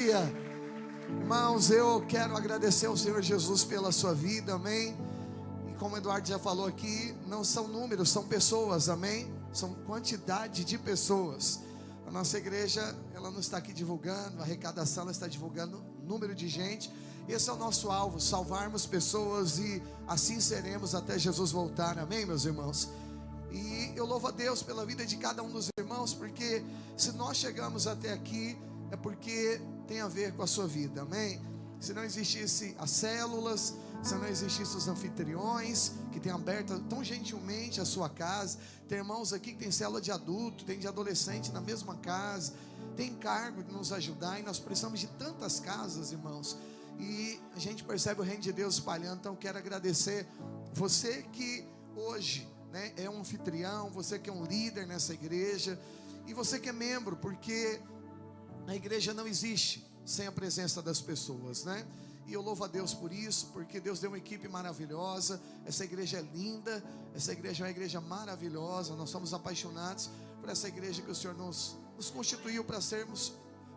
Irmãos, eu quero agradecer ao Senhor Jesus pela sua vida, amém? E como o Eduardo já falou aqui, não são números, são pessoas, amém? São quantidade de pessoas. A nossa igreja, ela não está aqui divulgando, a arrecadação, ela está divulgando número de gente. Esse é o nosso alvo, salvarmos pessoas e assim seremos até Jesus voltar, amém, meus irmãos? E eu louvo a Deus pela vida de cada um dos irmãos, porque se nós chegamos até aqui, é porque tem a ver com a sua vida, amém? Se não existisse as células, se não existissem os anfitriões que têm aberto tão gentilmente a sua casa, tem irmãos aqui que tem célula de adulto, tem de adolescente na mesma casa, tem cargo de nos ajudar, e nós precisamos de tantas casas, irmãos, e a gente percebe o reino de Deus espalhando. Então quero agradecer você que hoje, né, é um anfitrião, você que é um líder nessa igreja, e você que é membro, porque a igreja não existe sem a presença das pessoas, né? E eu louvo a Deus por isso, porque Deus deu uma equipe maravilhosa. Essa igreja é linda, essa igreja é uma igreja maravilhosa. Nós somos apaixonados por essa igreja que o Senhor nos constituiu para sermos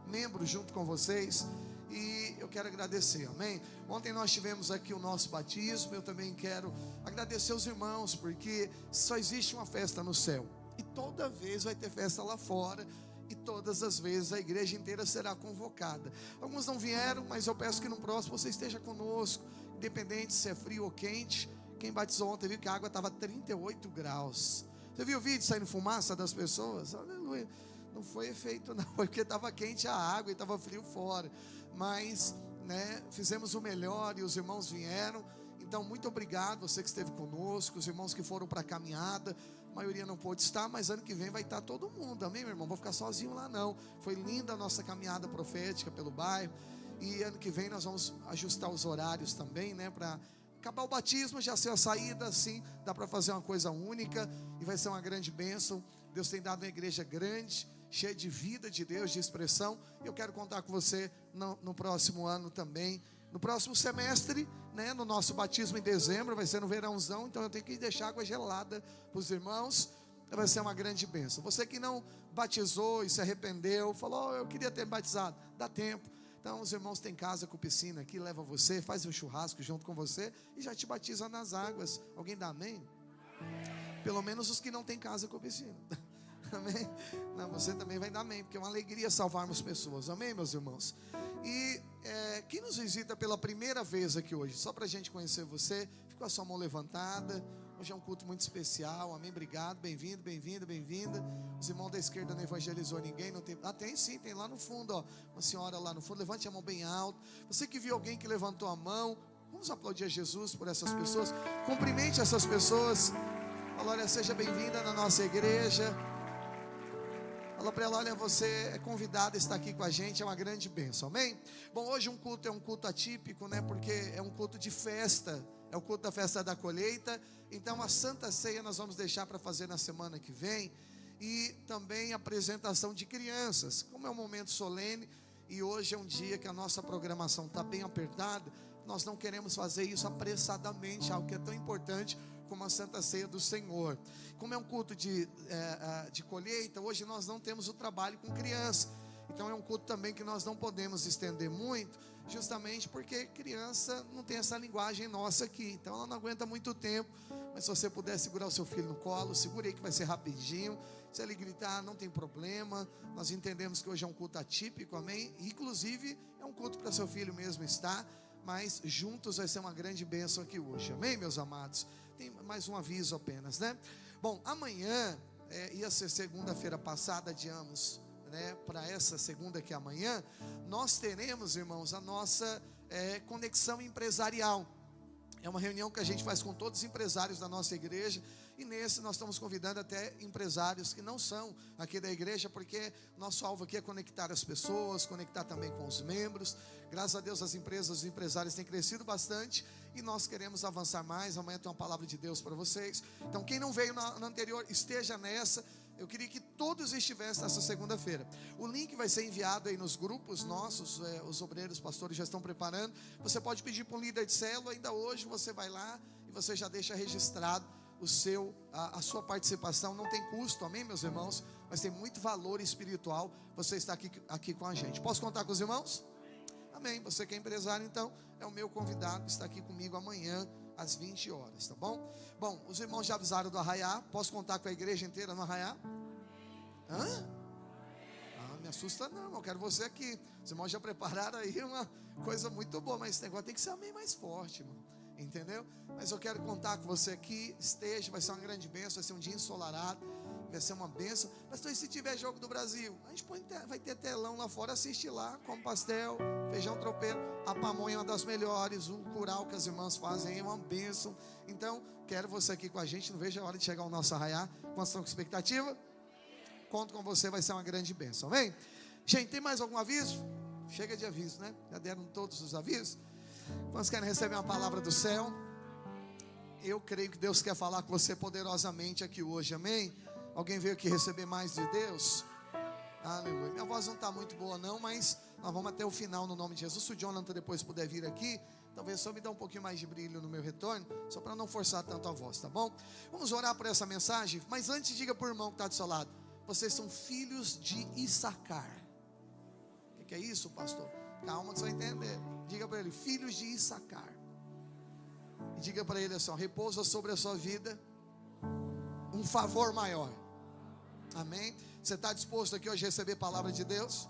membros junto com vocês. E eu quero agradecer, amém? Ontem nós tivemos aqui o nosso batismo. Eu também quero agradecer os irmãos, porque só existe uma festa no céu, e toda vez vai ter festa lá fora, e todas as vezes a igreja inteira será convocada. Alguns não vieram, mas eu peço que no próximo você esteja conosco, independente se é frio ou quente. Quem batizou ontem viu que a água estava 38 graus. Você viu o vídeo saindo fumaça das pessoas? Aleluia. Não foi efeito não, porque estava quente a água e estava frio fora. Mas, né, fizemos o melhor e os irmãos vieram. Então muito obrigado você que esteve conosco, os irmãos que foram para a caminhada. A maioria não pôde estar, mas ano que vem vai estar todo mundo, amém, meu irmão? Vou ficar sozinho lá não. Foi linda a nossa caminhada profética pelo bairro, e ano que vem nós vamos ajustar os horários também, né, para acabar o batismo, já ser a saída, assim, dá para fazer uma coisa única, e vai ser uma grande bênção. Deus tem dado uma igreja grande, cheia de vida de Deus, de expressão. Eu quero contar com você no próximo ano também, no próximo semestre, né, no nosso batismo em dezembro, vai ser no verãozão, então eu tenho que deixar água gelada para os irmãos. Vai ser uma grande bênção. Você que não batizou e se arrependeu, falou, eu queria ter batizado, dá tempo. Então os irmãos têm casa com piscina aqui, leva você, faz um churrasco junto com você e já te batiza nas águas. Alguém dá amém? Pelo menos os que não têm casa com piscina. Amém? Não, você também vai dar amém, porque é uma alegria salvarmos pessoas, amém, meus irmãos? E quem nos visita pela primeira vez aqui hoje, só para a gente conhecer você, fica com a sua mão levantada. Hoje é um culto muito especial, amém, obrigado, bem-vindo, bem-vinda, bem-vinda. Os irmãos da esquerda não evangelizou ninguém, não tem, tem sim, tem lá no fundo, ó, uma senhora lá no fundo, levante a mão bem alto. Você que viu alguém que levantou a mão, vamos aplaudir a Jesus por essas pessoas, cumprimente essas pessoas. Glória, seja bem-vinda na nossa igreja. Fala para ela, olha, você é convidada a estar aqui com a gente, é uma grande bênção, amém? Bom, hoje um culto é um culto atípico, né? Porque é um culto de festa, é o culto da festa da colheita. Então a Santa Ceia nós vamos deixar para fazer na semana que vem. E também a apresentação de crianças, como é um momento solene, e hoje é um dia que a nossa programação está bem apertada, nós não queremos fazer isso apressadamente, algo que é tão importante como a Santa Ceia do Senhor. Como é um culto de colheita, hoje nós não temos o trabalho com criança. Então é um culto também que nós não podemos estender muito, justamente porque criança não tem essa linguagem nossa aqui. Então ela não aguenta muito tempo. Mas se você puder segurar o seu filho no colo, segure aí que vai ser rapidinho. Se ele gritar, não tem problema. Nós entendemos que hoje é um culto atípico, amém? Inclusive é um culto para seu filho mesmo estar, mas juntos vai ser uma grande bênção aqui hoje, amém, meus amados? Tem mais um aviso apenas, né? Bom, amanhã, ia ser segunda-feira passada, adiamos, né, para essa segunda que é amanhã, nós teremos, irmãos, a nossa conexão empresarial. É uma reunião que a gente faz com todos os empresários da nossa igreja. E nesse nós estamos convidando até empresários que não são aqui da igreja, porque nosso alvo aqui é conectar as pessoas, conectar também com os membros. Graças a Deus as empresas, os empresários têm crescido bastante e nós queremos avançar mais. Amanhã tem uma palavra de Deus para vocês. Então quem não veio na anterior, esteja nessa. Eu queria que todos estivessem nessa segunda-feira. O link vai ser enviado aí nos grupos nossos, os obreiros, pastores já estão preparando. Você pode pedir para um líder de célula, ainda hoje você vai lá e você já deixa registrado a sua participação. Não tem custo, amém, meus irmãos? Mas tem muito valor espiritual você estar aqui com a gente. Posso contar com os irmãos? Amém. Você que é empresário, então, é o meu convidado, está aqui comigo amanhã, às 20 horas, tá bom? Bom, os irmãos já avisaram do Arraiá. Posso contar com a igreja inteira no Arraiá? Hã? Ah, me assusta não, eu quero você aqui. Os irmãos já prepararam aí uma coisa muito boa, mas esse negócio tem que ser amém mais forte, irmão. Entendeu? Mas eu quero contar com você aqui. Esteja, vai ser uma grande bênção. Vai ser um dia ensolarado, vai ser uma bênção. Pastor, e se tiver jogo do Brasil? A gente vai ter telão lá fora. Assiste lá, come pastel, feijão tropeiro. A pamonha é uma das melhores. O curau que as irmãs fazem é uma bênção. Então, quero você aqui com a gente. Não vejo a hora de chegar ao nosso Arraiá. Quantos estão com expectativa? Conto com você, vai ser uma grande bênção. Amém? Gente, tem mais algum aviso? Chega de aviso, né? Já deram todos os avisos? Quantos querem receber uma palavra do céu? Eu creio que Deus quer falar com você poderosamente aqui hoje, amém? Alguém veio aqui receber mais de Deus? Aleluia. Minha voz não está muito boa não, mas nós vamos até o final no nome de Jesus. Se o Jonathan depois puder vir aqui, talvez só me dê um pouquinho mais de brilho no meu retorno, só para não forçar tanto a voz, tá bom? Vamos orar por essa mensagem, mas antes diga para o irmão que está do seu lado: vocês são filhos de Issacar. O que é isso, pastor? Calma que você vai entender. Diga para ele: filhos de Issacar. E diga para ele assim: ó, repousa sobre a sua vida um favor maior. Amém? Você está disposto aqui hoje a receber a palavra de Deus?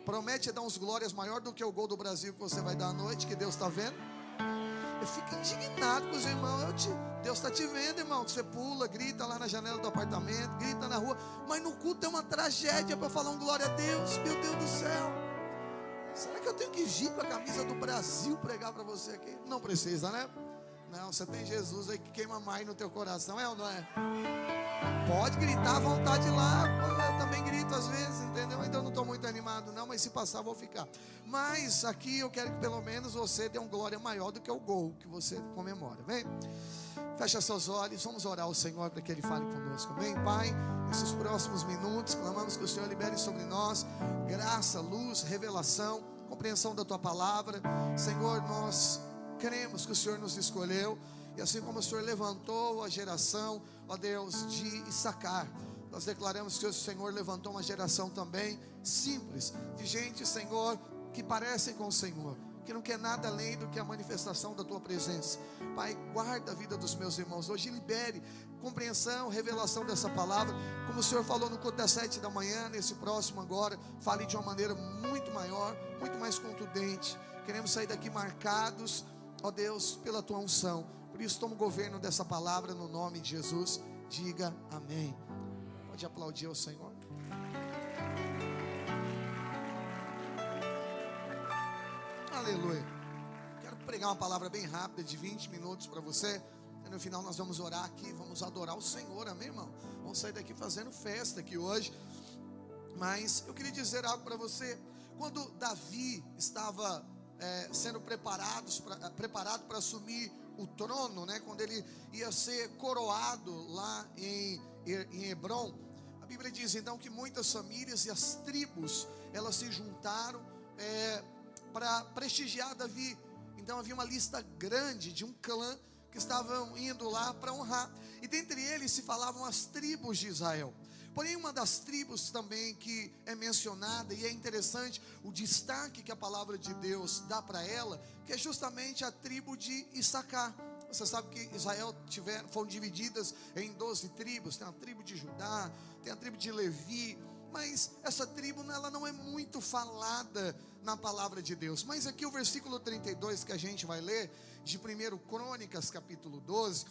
Promete dar uns glórias maior do que o gol do Brasil que você vai dar à noite, que Deus está vendo. Eu fico indignado com os irmãos. Deus está te vendo, irmão, que você pula, grita lá na janela do apartamento, grita na rua, mas no culto é uma tragédia para falar um glória a Deus. Meu Deus do céu, será que eu tenho que vir com a camisa do Brasil pregar para você aqui? Não precisa, né? Não, você tem Jesus aí que queima mais no teu coração, é ou não é? Pode gritar à vontade lá. Eu também grito às vezes, entendeu? Ainda não estou muito animado não, mas se passar vou ficar. Mas aqui eu quero que pelo menos você dê um glória maior do que o gol que você comemora, vem? Fecha seus olhos, vamos orar ao Senhor para que Ele fale conosco, amém? Pai, nesses próximos minutos, clamamos que o Senhor libere sobre nós graça, luz, revelação, compreensão da Tua palavra. Senhor, nós cremos que o Senhor nos escolheu, e assim como o Senhor levantou a geração, ó Deus, de Issacar, nós declaramos que o Senhor levantou uma geração também simples, de gente, Senhor, que parecem com o Senhor, que não quer nada além do que a manifestação da Tua presença. Pai, guarda a vida dos meus irmãos hoje, libere compreensão, revelação dessa palavra, como o Senhor falou no culto das 7 da manhã, nesse próximo agora, fale de uma maneira muito maior, muito mais contundente. Queremos sair daqui marcados, ó Deus, pela Tua unção. Por isso toma o governo dessa palavra no nome de Jesus. Diga amém. Pode aplaudir ao Senhor. Aleluia. Quero pregar uma palavra bem rápida de 20 minutos para você. E no final nós vamos orar aqui, vamos adorar o Senhor, amém, irmão? Vamos sair daqui fazendo festa aqui hoje. Mas eu queria dizer algo para você. Quando Davi estava sendo preparado para assumir o trono, né? Quando ele ia ser coroado lá em Hebrom, a Bíblia diz então que muitas famílias e as tribos, elas se juntaram para prestigiar Davi. Então havia uma lista grande de um clã que estavam indo lá para honrar, e dentre eles se falavam as tribos de Israel. Porém, uma das tribos também que é mencionada, e é interessante o destaque que a palavra de Deus dá para ela, que é justamente a tribo de Issacar. Você sabe que Israel foram divididas em 12 tribos, tem a tribo de Judá, tem a tribo de Levi, mas essa tribo ela não é muito falada na palavra de Deus. Mas aqui o versículo 32 que a gente vai ler, de 1 Crônicas capítulo 12,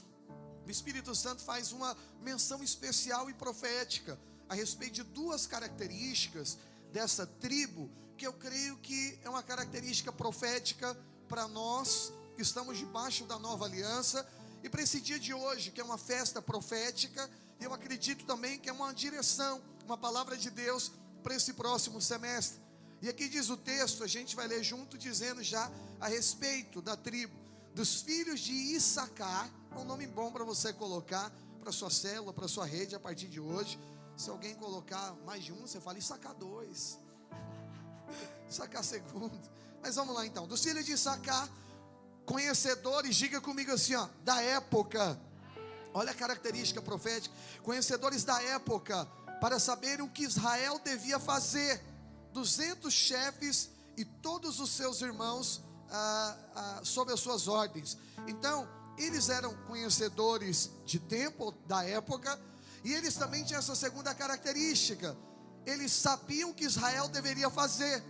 o Espírito Santo faz uma menção especial e profética a respeito de duas características dessa tribo, que eu creio que é uma característica profética para nós que estamos debaixo da nova aliança, e para esse dia de hoje, que é uma festa profética, eu acredito também que é uma direção, uma palavra de Deus para esse próximo semestre. E aqui diz o texto, a gente vai ler junto, dizendo já a respeito da tribo dos filhos de Issacar. É um nome bom para você colocar para sua célula, para sua rede a partir de hoje. Se alguém colocar mais de um, você fala Issacar 2, Issacar segundo. Mas vamos lá então, dos filhos de Issacar, conhecedores, diga comigo assim, ó, da época. Olha a característica profética, conhecedores da época, para saberem o que Israel devia fazer, 200 chefes e todos os seus irmãos sob as suas ordens. Então, eles eram conhecedores de tempo, da época, e eles também tinham essa segunda característica: eles sabiam o que Israel deveria fazer.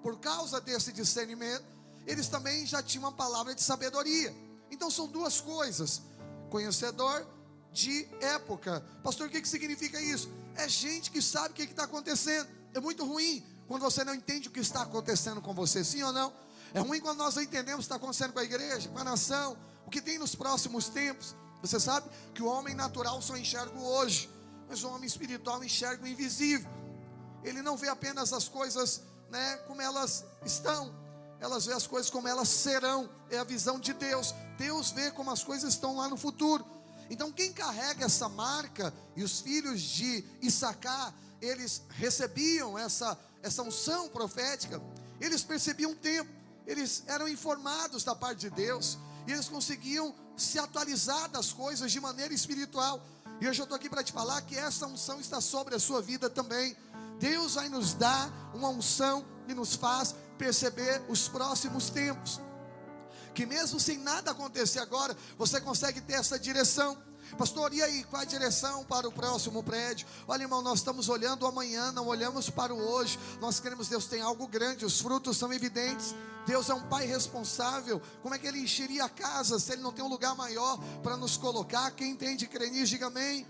Por causa desse discernimento, eles também já tinham uma palavra de sabedoria. Então são duas coisas: conhecedor de época. Pastor, o que significa isso? É gente que sabe o que está acontecendo. É muito ruim quando você não entende o que está acontecendo com você, sim ou não? É ruim quando nós não entendemos o que está acontecendo com a igreja, com a nação, o que tem nos próximos tempos. Você sabe que o homem natural só enxerga o hoje, mas o homem espiritual enxerga o invisível. Ele não vê apenas as coisas, como elas estão, elas vê as coisas como elas serão. É a visão de Deus. Deus vê como as coisas estão lá no futuro. Então quem carrega essa marca, e os filhos de Issacar, eles recebiam essa unção profética, eles percebiam o tempo, eles eram informados da parte de Deus, e eles conseguiam se atualizar das coisas de maneira espiritual. E hoje eu estou aqui para te falar que essa unção está sobre a sua vida também. Deus vai nos dar uma unção que nos faz perceber os próximos tempos, que mesmo sem nada acontecer agora, você consegue ter essa direção. Pastor, e aí, qual a direção para o próximo prédio? Olha, irmão, nós estamos olhando o amanhã, não olhamos para o hoje. Nós queremos, Deus tem algo grande, os frutos são evidentes. Deus é um pai responsável. Como é que ele encheria a casa se ele não tem um lugar maior para nos colocar? Quem entende e crê nisso, diga amém.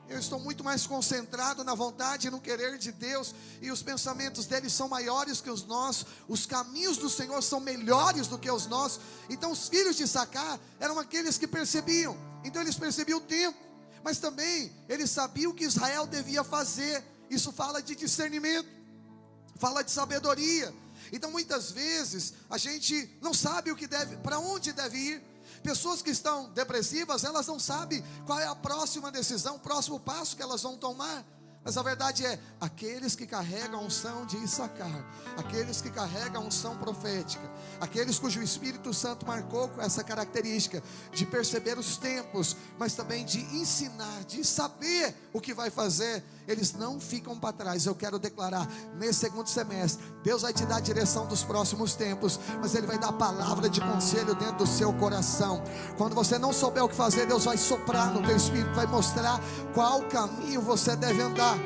Eu estou muito mais concentrado na vontade e no querer de Deus, e os pensamentos dele são maiores que os nossos, os caminhos do Senhor são melhores do que os nossos. Então os filhos de Issacar eram aqueles que percebiam. Então eles percebiam o tempo, mas também eles sabiam o que Israel devia fazer. Isso fala de discernimento, fala de sabedoria. Então muitas vezes a gente não sabe o que deve, para onde deve ir. Pessoas que estão depressivas, elas não sabem qual é a próxima decisão, o próximo passo que elas vão tomar. Mas a verdade é, aqueles que carregam a unção de Issacar, aqueles que carregam a unção profética, aqueles cujo Espírito Santo marcou com essa característica de perceber os tempos, mas também de ensinar, de saber o que vai fazer, eles não ficam para trás. Eu quero declarar, nesse segundo semestre, Deus vai te dar a direção dos próximos tempos, mas Ele vai dar a palavra de conselho dentro do seu coração. Quando você não souber o que fazer, Deus vai soprar no teu espírito, vai mostrar qual caminho você deve andar.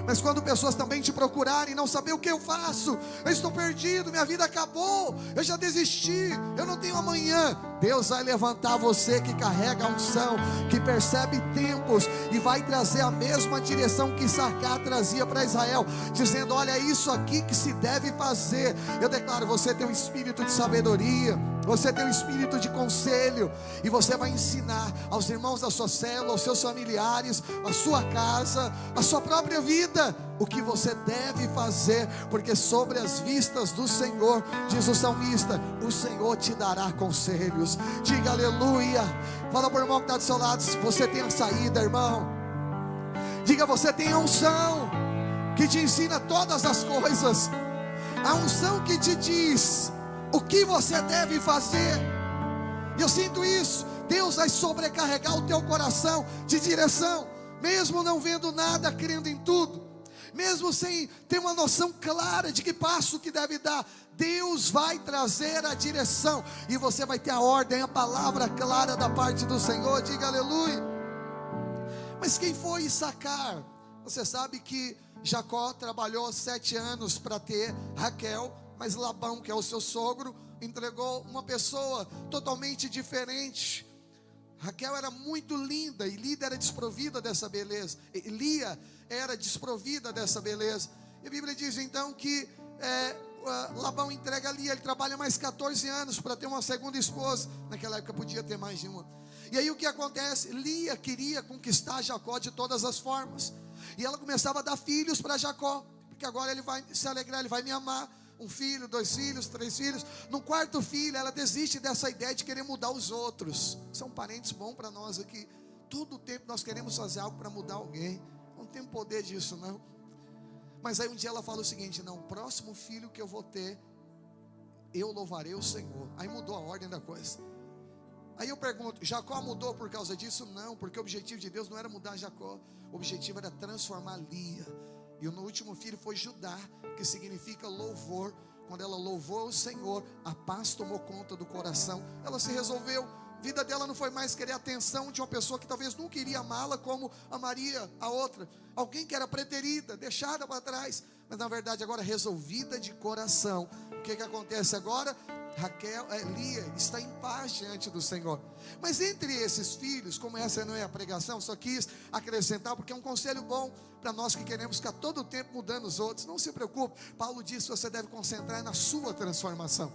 Mas quando pessoas também te procurarem e não saber o que eu faço, eu estou perdido, minha vida acabou, eu já desisti, eu não tenho amanhã, Deus vai levantar você que carrega a unção, que percebe tempos, e vai trazer a mesma direção que Issacar trazia para Israel, dizendo: olha, é isso aqui que se deve fazer. Eu declaro, você tem um espírito de sabedoria, você tem um espírito de conselho, e você vai ensinar aos irmãos da sua célula, aos seus familiares, a sua casa, a sua própria vida, o que você deve fazer, porque sobre as vistas do Senhor, diz o salmista, o Senhor te dará conselhos. Diga aleluia. Fala para o irmão que está do seu lado, se você tem a saída, irmão. Diga, você tem a unção que te ensina todas as coisas, a unção que te diz o que você deve fazer. E eu sinto isso. Deus vai sobrecarregar o teu coração de direção, mesmo não vendo nada, crendo em tudo, mesmo sem ter uma noção clara de que passo que deve dar. Deus vai trazer a direção, e você vai ter a ordem, a palavra clara da parte do Senhor. Diga aleluia. Mas quem foi Issacar? Você sabe que Jacó trabalhou 7 anos para ter Raquel, mas Labão, que é o seu sogro, entregou uma pessoa totalmente diferente. Raquel era muito linda, e Lia era desprovida dessa beleza. Lia era desprovida dessa beleza. E a Bíblia diz então que Labão entrega Lia. Ele trabalha mais 14 anos para ter uma segunda esposa. Naquela época podia ter mais de uma. E aí o que acontece? Lia queria conquistar Jacó de todas as formas, e ela começava a dar filhos para Jacó, porque agora ele vai se alegrar, ele vai me amar. 1 filho, 2 filhos, 3 filhos. No 4º filho, ela desiste dessa ideia de querer mudar os outros. São parentes bons para nós aqui. Todo o tempo nós queremos fazer algo para mudar alguém. Não tem poder disso, não. Mas aí um dia ela fala o seguinte: não, o próximo filho que eu vou ter, eu louvarei o Senhor. Aí mudou a ordem da coisa. Aí eu pergunto, Jacó mudou por causa disso? Não, porque o objetivo de Deus não era mudar Jacó. O objetivo era transformar Lia. E no último filho foi Judá, que significa louvor. quando ela louvou o Senhor, a paz tomou conta do coração, ela se resolveu. A vida dela não foi mais querer a atenção de uma pessoa que talvez não queria amá-la como amaria a outra, alguém que era preterida, deixada para trás, mas na verdade agora resolvida de coração. O que acontece agora? Lia está em paz diante do Senhor. Mas entre esses filhos, como essa não é a pregação, só quis acrescentar, porque é um conselho bom para nós que queremos ficar todo o tempo mudando os outros. Não se preocupe, Paulo disse que você deve concentrar na sua transformação.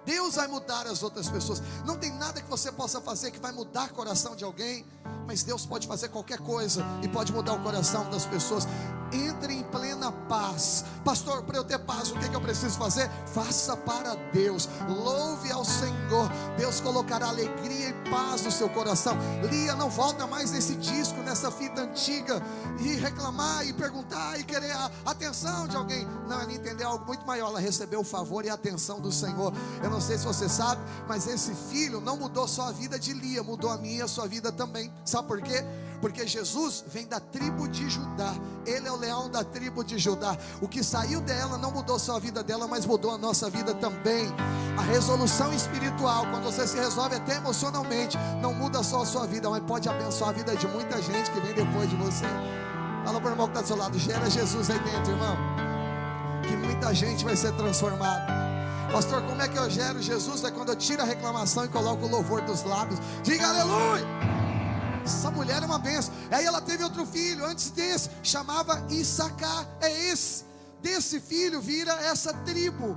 Deus vai mudar as outras pessoas. Não tem nada que você possa fazer que vai mudar o coração de alguém, mas Deus pode fazer qualquer coisa e pode mudar o coração das pessoas. Entre em plena paz. Pastor, para eu ter paz, o que eu preciso fazer? Faça para Deus, louve ao Senhor. Deus colocará alegria e paz no seu coração. Lia, não volta mais nesse disco, nessa fita antiga, e reclamar, e perguntar, e querer a atenção de alguém. Não, ela entendeu algo muito maior. Ela recebeu o favor e a atenção do Senhor. Eu não sei se você sabe, mas esse filho não mudou só a vida de Lia, mudou a minha e a sua vida também. Sabe por quê? Porque Jesus vem da tribo de Judá. Ele é o leão da tribo de Judá. O que saiu dela não mudou só a vida dela, mas mudou a nossa vida também. A resolução espiritual, quando você se resolve até emocionalmente, não muda só a sua vida, mas pode abençoar a vida de muita gente que vem depois de você. Fala para o irmão que está do seu lado, gera Jesus aí dentro, irmão, que muita gente vai ser transformada. Pastor, como é que eu gero Jesus? É quando eu tiro a reclamação e coloco o louvor dos lábios. Diga aleluia. Essa mulher é uma bênção. Aí ela teve outro filho antes desse, chamava Issacar. Desse filho vira essa tribo.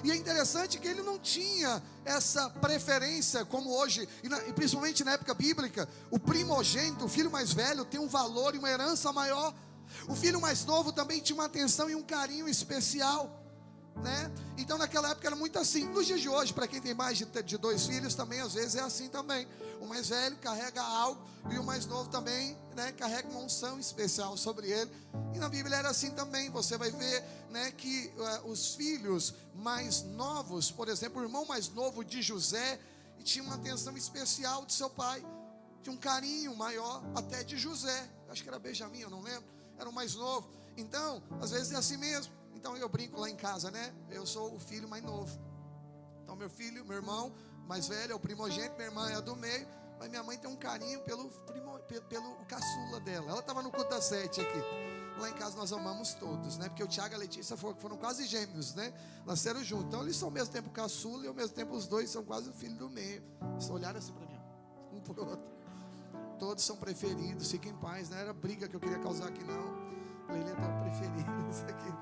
E é interessante que ele não tinha essa preferência como hoje, e principalmente na época bíblica. O primogênito, o filho mais velho, tem um valor e uma herança maior. O filho mais novo também tinha uma atenção e um carinho especial, né? Então naquela época era muito assim. Nos dias de hoje, para quem tem mais de 2 filhos, também às vezes é assim também. O mais velho carrega algo e o mais novo também, né, carrega uma unção especial sobre ele. E na Bíblia era assim também. Você vai ver, né, que os filhos mais novos, por exemplo, o irmão mais novo de José, tinha uma atenção especial de seu pai, tinha um carinho maior até de José. Acho que era Benjamim, eu não lembro, era o mais novo. Então às vezes é assim mesmo. Então eu brinco lá em casa, né? Eu sou o filho mais novo. Então meu irmão mais velho é o primogênito, minha irmã é a do meio, mas minha mãe tem um carinho pelo caçula dela. Ela estava no culto das 7 aqui. Lá em casa nós amamos todos, né? Porque o Tiago e a Letícia foram quase gêmeos, né? Nasceram juntos. Então eles são ao mesmo tempo caçula e ao mesmo tempo os dois são quase o filho do meio. Só olharam assim para mim, um por outro. Todos são preferidos, fiquem em paz. Não era briga que eu queria causar aqui, não. Ele é tão preferido, isso aqui.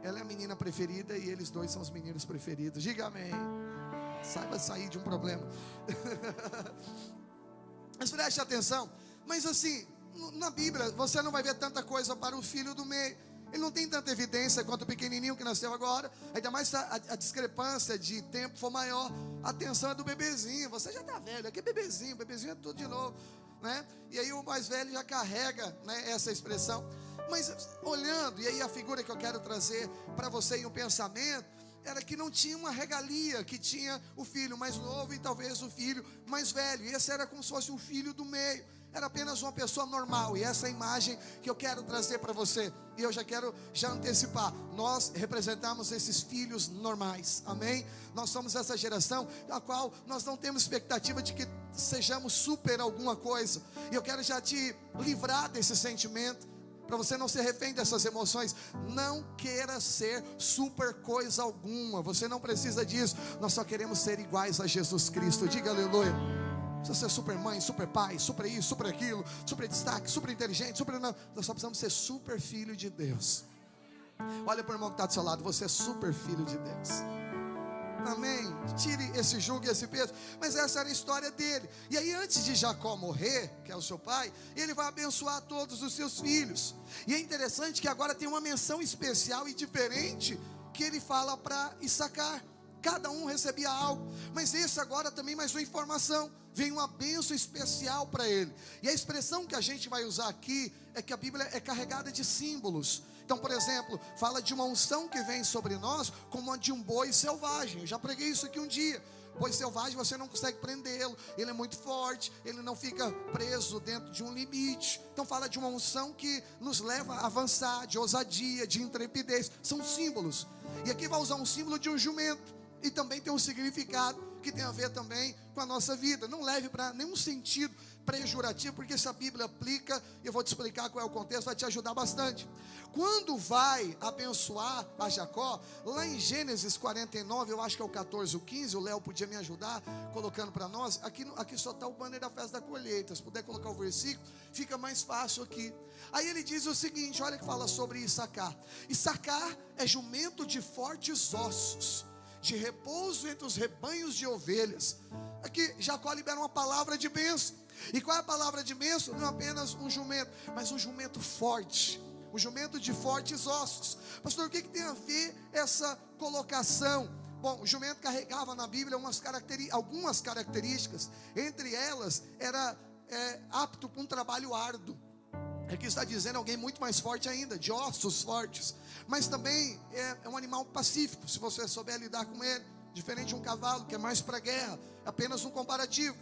Ela é a menina preferida e eles dois são os meninos preferidos. Diga amém. Saiba sair de um problema. Mas preste atenção. Mas assim, na Bíblia você não vai ver tanta coisa para o filho do meio. Ele não tem tanta evidência quanto o pequenininho que nasceu agora. Ainda mais se a discrepância de tempo for maior. A atenção é do bebezinho. Você já está velho, aqui é bebezinho. Bebezinho é tudo de novo, né? E aí o mais velho já carrega, né, essa expressão. Mas olhando, e aí a figura que eu quero trazer para você em um pensamento, era que não tinha uma regalia que tinha o filho mais novo e talvez o filho mais velho. E esse era como se fosse um filho do meio. Era apenas uma pessoa normal. E essa é a imagem que eu quero trazer para você. E eu já quero antecipar. Nós representamos esses filhos normais. Amém? Nós somos essa geração a qual nós não temos expectativa de que sejamos super alguma coisa. E eu quero já te livrar desse sentimento, para você não ser refém dessas emoções. Não queira ser super coisa alguma. Você não precisa disso. Nós só queremos ser iguais a Jesus Cristo. Diga aleluia. Não precisa ser super mãe, super pai, super isso, super aquilo, super destaque, super inteligente, super não. Nós só precisamos ser super filho de Deus. Olha para o irmão que está do seu lado. Você é super filho de Deus. Amém? Tire esse jugo e esse peso. Mas essa era a história dele. E aí antes de Jacó morrer, que é o seu pai, ele vai abençoar todos os seus filhos. E é interessante que agora tem uma menção especial e diferente que ele fala para Issacar. Cada um recebia algo, mas esse agora também mais uma informação. Vem uma bênção especial para ele. E a expressão que a gente vai usar aqui é que a Bíblia é carregada de símbolos. Então, por exemplo, fala de uma unção que vem sobre nós como a de um boi selvagem. Eu já preguei isso aqui um dia. Boi selvagem você não consegue prendê-lo, ele é muito forte, ele não fica preso dentro de um limite. Então fala de uma unção que nos leva a avançar, de ousadia, de intrepidez. São símbolos. E aqui vai usar um símbolo de um jumento, e também tem um significado que tem a ver também com a nossa vida. Não leve para nenhum sentido pejorativo, porque se a Bíblia aplica, eu vou te explicar qual é o contexto, vai te ajudar bastante. Quando vai abençoar a Jacó, lá em Gênesis 49, eu acho que é o 14 ou 15, o Léo podia me ajudar colocando para nós, aqui só está o banner da festa da colheita, se puder colocar o versículo, fica mais fácil aqui. Aí ele diz o seguinte, olha que fala sobre Issacar. Issacar é jumento de fortes ossos, de repouso entre os rebanhos de ovelhas. Aqui Jacó libera uma palavra de bênção. E qual é a palavra de bênção? Não é apenas um jumento, mas um jumento forte, um jumento de fortes ossos. Pastor, o que tem a ver essa colocação? Bom, o jumento carregava na Bíblia algumas características. Entre elas, era apto para um trabalho árduo. Aqui está dizendo alguém muito mais forte ainda, de ossos fortes. Mas também é um animal pacífico, se você souber lidar com ele. Diferente de um cavalo, que é mais para guerra. Apenas um comparativo.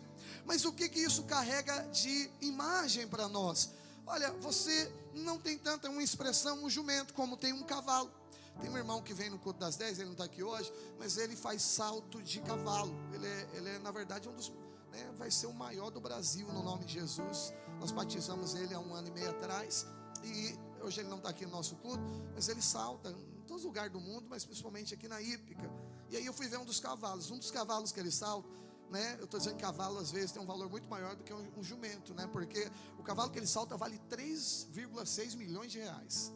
Mas o que isso carrega de imagem para nós? Olha, você não tem tanta uma expressão, um jumento, como tem um cavalo. Tem um irmão que vem no culto das 10, ele não está aqui hoje, mas ele faz salto de cavalo. Ele é na verdade um dos... vai ser o maior do Brasil no nome de Jesus. Nós batizamos ele há 1 ano e meio atrás. E hoje ele não está aqui no nosso culto, mas ele salta em todos os lugares do mundo, mas principalmente aqui na Ípica. E aí eu fui ver um dos cavalos que ele salta, eu estou dizendo que cavalo às vezes tem um valor muito maior do que um jumento, porque o cavalo que ele salta vale 3,6 milhões de reais.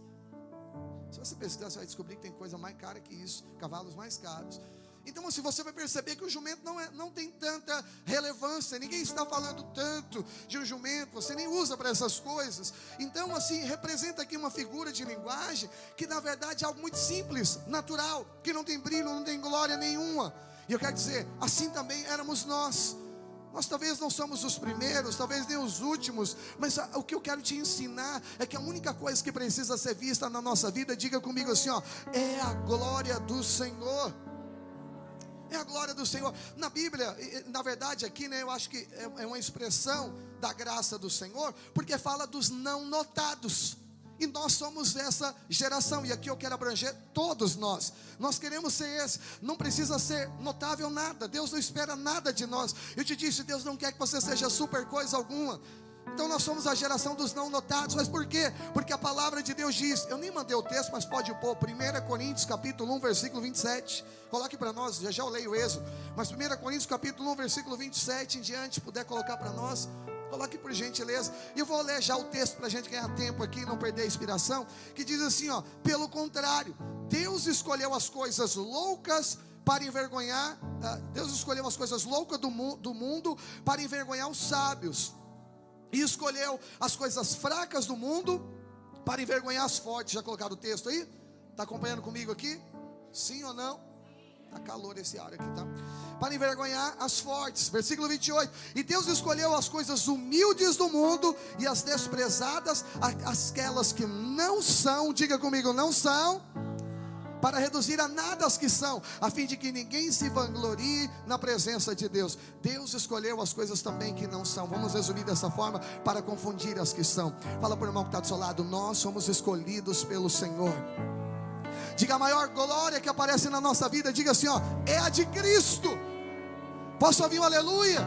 Se você pesquisar, você vai descobrir que tem coisa mais cara que isso, cavalos mais caros. Então assim, você vai perceber que o jumento não tem tanta relevância. Ninguém está falando tanto de um jumento, você nem usa para essas coisas. Então assim, representa aqui uma figura de linguagem que na verdade é algo muito simples, natural, que não tem brilho, não tem glória nenhuma. E eu quero dizer, assim também éramos nós. Nós talvez não somos os primeiros, talvez nem os últimos, mas o que eu quero te ensinar é que a única coisa que precisa ser vista na nossa vida, diga comigo assim, é a glória do Senhor. É a glória do Senhor. Na Bíblia, na verdade aqui, eu acho que é uma expressão da graça do Senhor, porque fala dos não notados. E nós somos essa geração, e aqui eu quero abranger todos nós. Nós queremos ser esse. Não precisa ser notável nada. Deus não espera nada de nós. Eu te disse, Deus não quer que você seja super coisa alguma. Então nós somos a geração dos não notados. Mas por quê? Porque a palavra de Deus diz, eu nem mandei o texto, mas pode pôr, 1 Coríntios capítulo 1, versículo 27. Coloque para nós, já eu leio o Êxodo. Mas 1 Coríntios capítulo 1, versículo 27 em diante, puder colocar para nós. Coloque por gentileza. E eu vou ler já o texto para a gente ganhar tempo aqui, não perder a inspiração. Que diz assim, pelo contrário, Deus escolheu as coisas loucas para envergonhar. Deus escolheu as coisas loucas do mundo para envergonhar os sábios. E escolheu as coisas fracas do mundo para envergonhar as fortes. Já colocaram o texto aí? Está acompanhando comigo aqui? Sim ou não? Está calor esse ar aqui, tá? Para envergonhar as fortes. Versículo 28. E Deus escolheu as coisas humildes do mundo e as desprezadas, aquelas que não são, diga comigo, não são, para reduzir a nada as que são, a fim de que ninguém se vanglorie na presença de Deus. Deus escolheu as coisas também que não são. Vamos resumir dessa forma, para confundir as que são. Fala para o irmão que está do seu lado, nós somos escolhidos pelo Senhor. Diga, a maior glória que aparece na nossa vida, diga assim, é a de Cristo. Posso ouvir um aleluia?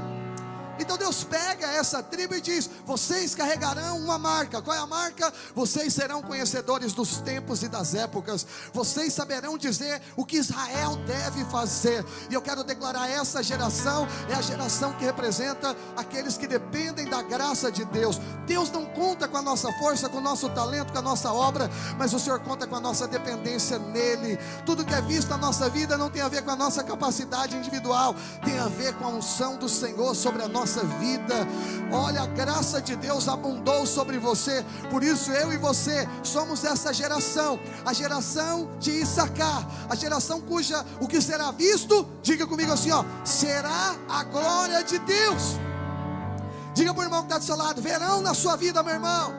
Então Deus pega essa tribo e diz, vocês carregarão uma marca. Qual é a marca? Vocês serão conhecedores dos tempos e das épocas. Vocês saberão dizer o que Israel deve fazer. E eu quero declarar, essa geração é a geração que representa aqueles que dependem da graça de Deus. Deus não conta com a nossa força, com o nosso talento, com a nossa obra, mas o Senhor conta com a nossa dependência nele. Tudo que é visto na nossa vida não tem a ver com a nossa capacidade individual, tem a ver com a unção do Senhor sobre a nossa vida. Olha, a graça de Deus abundou sobre você. Por isso eu e você somos essa geração, a geração de Issacar, a geração cuja o que será visto, diga comigo assim, será a glória de Deus. Diga para o irmão que está do seu lado, verão na sua vida, meu irmão,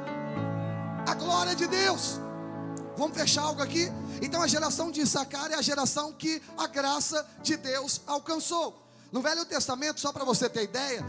a glória de Deus. Vamos fechar algo aqui? Então a geração de Issacar é a geração que a graça de Deus alcançou. No Velho Testamento, só para você ter ideia,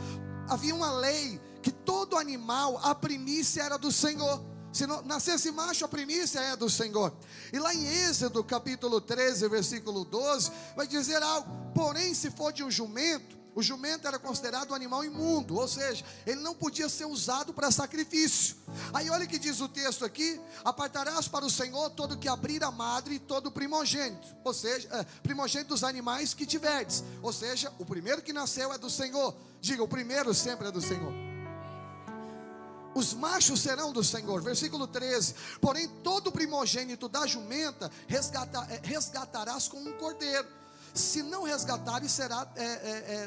havia uma lei que todo animal, a primícia era do Senhor. Se não nascesse macho, a primícia é do Senhor. E lá em Êxodo capítulo 13, versículo 12, vai dizer algo: porém, se for de um jumento, o jumento era considerado um animal imundo, ou seja, ele não podia ser usado para sacrifício. Aí olha o que diz o texto aqui: apartarás para o Senhor todo que abrir a madre e todo primogênito, ou seja, primogênito dos animais que tiverdes, ou seja, o primeiro que nasceu é do Senhor. Diga, o primeiro sempre é do Senhor. Os machos serão do Senhor. Versículo 13: porém todo primogênito da jumenta resgatarás com um cordeiro. Se não resgatares, será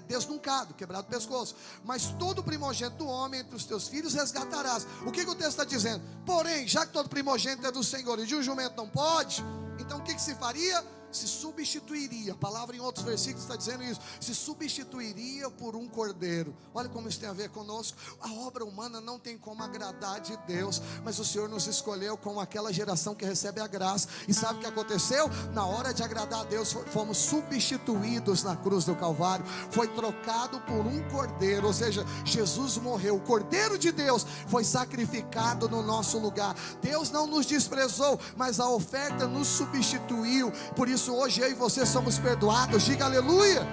desnuncado, quebrado o pescoço. Mas todo primogênito do homem entre os teus filhos resgatarás. O que o texto está dizendo? Porém, já que todo primogênito é do Senhor e de um jumento não pode, então o que se faria? Se substituiria. A palavra em outros versículos está dizendo isso: se substituiria por um cordeiro. Olha como isso tem a ver conosco. A obra humana não tem como agradar de Deus, mas o Senhor nos escolheu como aquela geração que recebe a graça. E sabe o que aconteceu? Na hora de agradar a Deus, fomos substituídos na cruz do Calvário. Foi trocado por um cordeiro, ou seja, Jesus morreu. O cordeiro de Deus foi sacrificado no nosso lugar. Deus não nos desprezou, mas a oferta nos substituiu. Por isso hoje eu e você somos perdoados. Diga aleluia.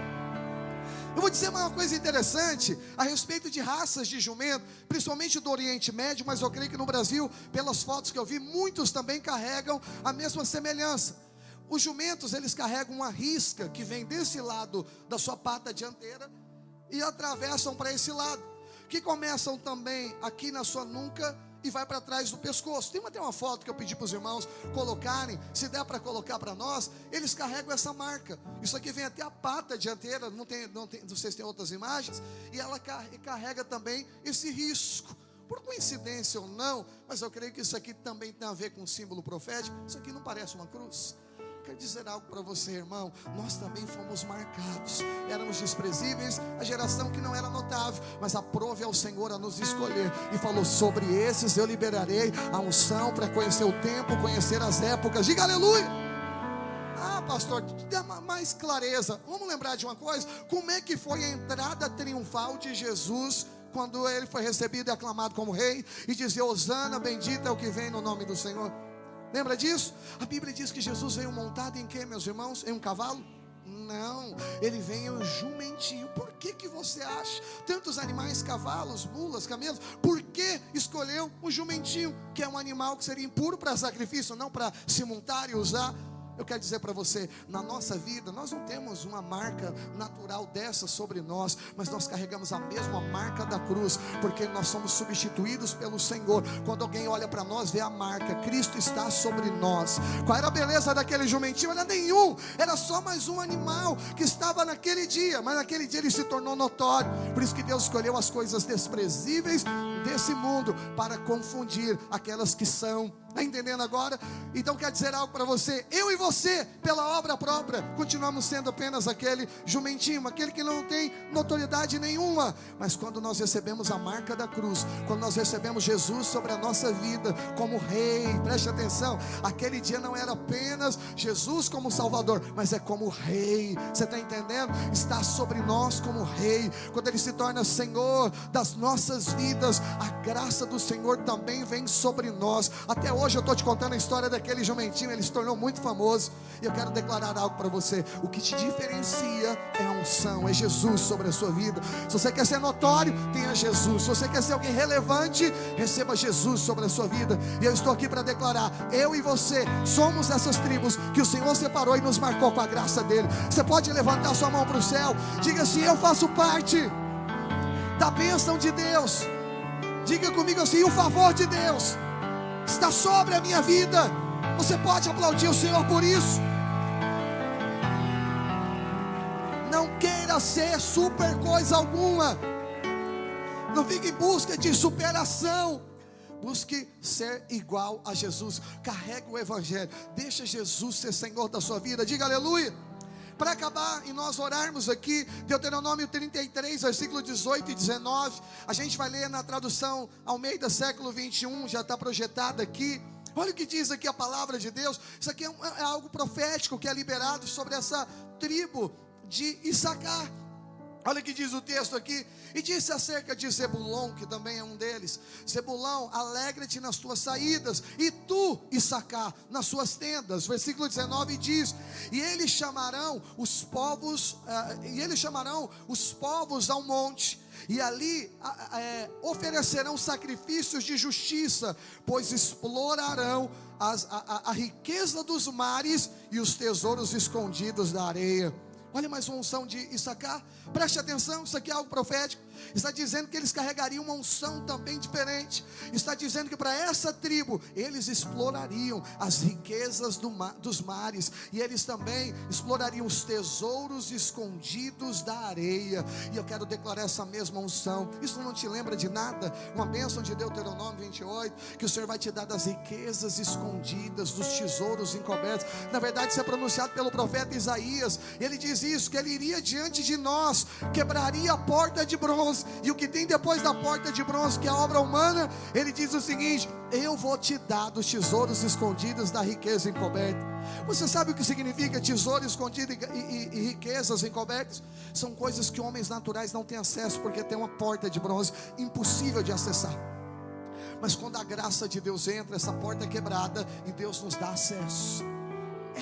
Eu vou dizer uma coisa interessante a respeito de raças de jumento, principalmente do Oriente Médio, mas eu creio que no Brasil, pelas fotos que eu vi, muitos também carregam a mesma semelhança. Os jumentos, eles carregam uma risca que vem desse lado da sua pata dianteira e atravessam para esse lado, que começam também aqui na sua nuca e vai para trás do pescoço. Tem até uma foto que eu pedi para os irmãos colocarem, se der para colocar para nós. Eles carregam essa marca. Isso aqui vem até a pata dianteira, não sei se tem outras imagens. E ela carrega também esse risco. Por coincidência ou não, mas eu creio que isso aqui também tem a ver com um símbolo profético. Isso aqui não parece uma cruz? Quero dizer algo para você, irmão. Nós também fomos marcados. Éramos desprezíveis, a geração que não era notável, mas aprove ao Senhor a nos escolher. E falou: sobre esses eu liberarei a unção para conhecer o tempo, conhecer as épocas. Diga aleluia. Ah, pastor, dá mais clareza. Vamos lembrar de uma coisa: como é que foi a entrada triunfal de Jesus quando ele foi recebido e aclamado como rei? E dizia: Hosana, bendito é o que vem no nome do Senhor. Lembra disso? A Bíblia diz que Jesus veio montado em quê, meus irmãos? Em um cavalo? Não, ele vem em um jumentinho. Por que você acha? Tantos animais, cavalos, mulas, camelos, por que escolheu um jumentinho? Que é um animal que seria impuro para sacrifício, não para se montar e usar. Eu quero dizer para você, na nossa vida, nós não temos uma marca natural dessa sobre nós, mas nós carregamos a mesma marca da cruz, porque nós somos substituídos pelo Senhor. Quando alguém olha para nós, vê a marca, Cristo está sobre nós. Qual era a beleza daquele jumentinho? Era nenhum, era só mais um animal que estava naquele dia, mas naquele dia ele se tornou notório. Por isso que Deus escolheu as coisas desprezíveis desse mundo para confundir aquelas que são. Está entendendo agora? Então quer dizer algo para você: eu e você, pela obra própria, continuamos sendo apenas aquele jumentinho, aquele que não tem notoriedade nenhuma. Mas quando nós recebemos a marca da cruz, quando nós recebemos Jesus sobre a nossa vida como rei, preste atenção, aquele dia não era apenas Jesus como Salvador, mas é como rei. Você está entendendo? Está sobre nós como rei. Quando ele se torna Senhor das nossas vidas, a graça do Senhor também vem sobre nós. Até hoje eu estou te contando a história daquele jumentinho, ele se tornou muito famoso. E eu quero declarar algo para você: o que te diferencia é a unção, é Jesus sobre a sua vida. Se você quer ser notório, tenha Jesus. Se você quer ser alguém relevante, receba Jesus sobre a sua vida. E eu estou aqui para declarar: eu e você somos essas tribos que o Senhor separou e nos marcou com a graça dele. Você pode levantar sua mão para o céu, diga assim: eu faço parte da bênção de Deus. Diga comigo assim: o favor de Deus está sobre a minha vida. Você pode aplaudir o Senhor por isso. Não queira ser super coisa alguma. Não fique em busca de superação. Busque ser igual a Jesus. Carregue o Evangelho. Deixa Jesus ser Senhor da sua vida. Diga aleluia. Para acabar e nós orarmos aqui, Deuteronômio 33, versículo 18 e 19. A gente vai ler na tradução Almeida, século 21, já está projetada aqui. Olha o que diz aqui a palavra de Deus. Isso aqui é algo profético que é liberado sobre essa tribo de Issacar. Olha o que diz o texto aqui. E disse acerca de Zebulon, que também é um deles: Zebulão, alegra-te nas tuas saídas, e tu, Issacar, nas suas tendas. Versículo 19 diz: e eles chamarão os povos ao monte, e ali oferecerão sacrifícios de justiça, pois explorarão a riqueza dos mares e os tesouros escondidos da areia. Olha mais uma unção de Issacar. Preste atenção, isso aqui é algo profético. Está dizendo que eles carregariam uma unção também diferente. Está dizendo que para essa tribo eles explorariam as riquezas dos mares, e eles também explorariam os tesouros escondidos da areia. E eu quero declarar essa mesma unção. Isso não te lembra de nada? Uma bênção de Deuteronômio 28, que o Senhor vai te dar das riquezas escondidas, dos tesouros encobertos. Na verdade, isso é pronunciado pelo profeta Isaías. Ele diz isso, que ele iria diante de nós, quebraria a porta de bronze, e o que tem depois da porta de bronze, que é a obra humana, ele diz o seguinte: eu vou te dar dos tesouros escondidos da riqueza encoberta. Você sabe o que significa tesouro escondido e riquezas encobertas? São coisas que homens naturais não têm acesso, porque tem uma porta de bronze impossível de acessar. Mas quando a graça de Deus entra, essa porta é quebrada e Deus nos dá acesso.